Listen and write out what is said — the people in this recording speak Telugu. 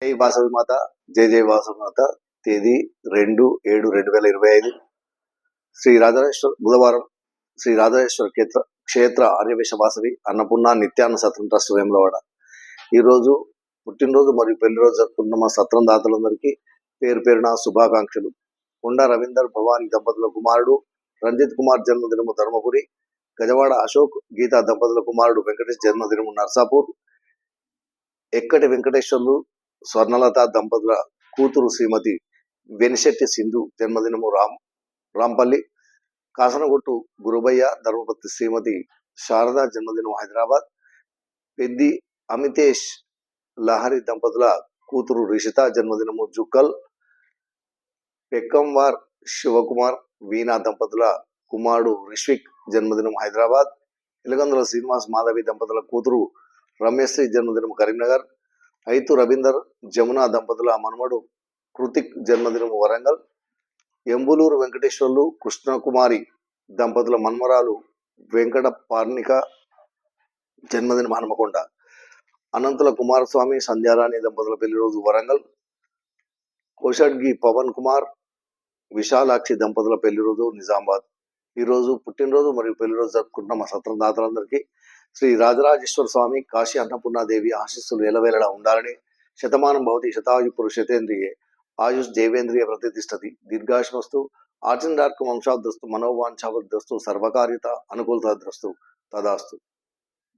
జై వాసవి మాత, జై జై వాసవి మాత. తేదీ 2/7/2025. శ్రీ రాజరాజేశ్వర బుధవారం శ్రీ రాజరాజేశ్వర క్షేత్ర ఆర్యవేశ వాసవి అన్నపూర్ణ నిత్యాన్న సత్రం ట్రస్ట్ వేములవాడ. ఈరోజు పుట్టినరోజు మరియు పెళ్లి రోజు జరుపుకున్న మా సత్రం దాతలందరికీ పేరు పేరున శుభాకాంక్షలు. కొండ రవీందర్ భవాని దంపతుల కుమారుడు రంజిత్ కుమార్ జన్మదినము ధర్మపురి, గజవాడ అశోక్ గీతా దంపతుల కుమారుడు వెంకటేష్ జన్మదినము నర్సాపూర్, ఎక్కటి వెంకటేశ్వర్లు స్వర్ణలత దంపతుల కూతురు శ్రీమతి వెనిశెట్టి సింధు జన్మదినము రాంపల్లి, కాసనగొట్టు గురుబయ్య ధర్మపతి శ్రీమతి శారద జన్మదినం హైదరాబాద్, పెద్ది అమితేష్ లహరి దంపతుల కూతురు రిషిత జన్మదినము జుక్కల్, పెక్కంవార్ శివకుమార్ వీణా దంపతుల కుమారుడు రిష్విక్ జన్మదినం హైదరాబాద్, ఇలగందుల శ్రీనివాస్ మాధవి దంపతుల కూతురు రమ్యశ్రీ జన్మదినం కరీంనగర్, ఐతు రవీందర్ జమున దంపతుల మనుమడు కృతిక్ జన్మదినము వరంగల్, ఎంబులూరు వెంకటేశ్వర్లు కృష్ణకుమారి దంపతుల మన్మరాలు వెంకట పార్నిక జన్మదినం హనుమకొండ, అనంతుల కుమారస్వామి సంధ్యారాణి దంపతుల పెళ్లి రోజు వరంగల్, కోషడ్గి పవన్ కుమార్ విశాలాక్షి దంపతుల పెళ్లి రోజు నిజామాబాద్. ఈరోజు పుట్టినరోజు మరియు పెళ్లి రోజు జరుపుకుంటున్న మా సత్రం దాతలందరికీ శ్రీ రాజరాజేశ్వర స్వామి కాశీ అన్నపూర్ణాదేవి ఆశీస్సులు ఎలవేళలా ఉండాలని, శతమానం భవతి శతాయు పురుషతేంద్రియే ఆయుష్ దేవేంద్రియ ప్రతిష్టతి దీర్ఘాయుష్మస్తు ఆర్జన్ డార్క్ వంశాబ్దస్తు మనోవాంఛావద్దస్తు సర్వకార్యత అనుకూలతాద్రస్తు తదాస్తు.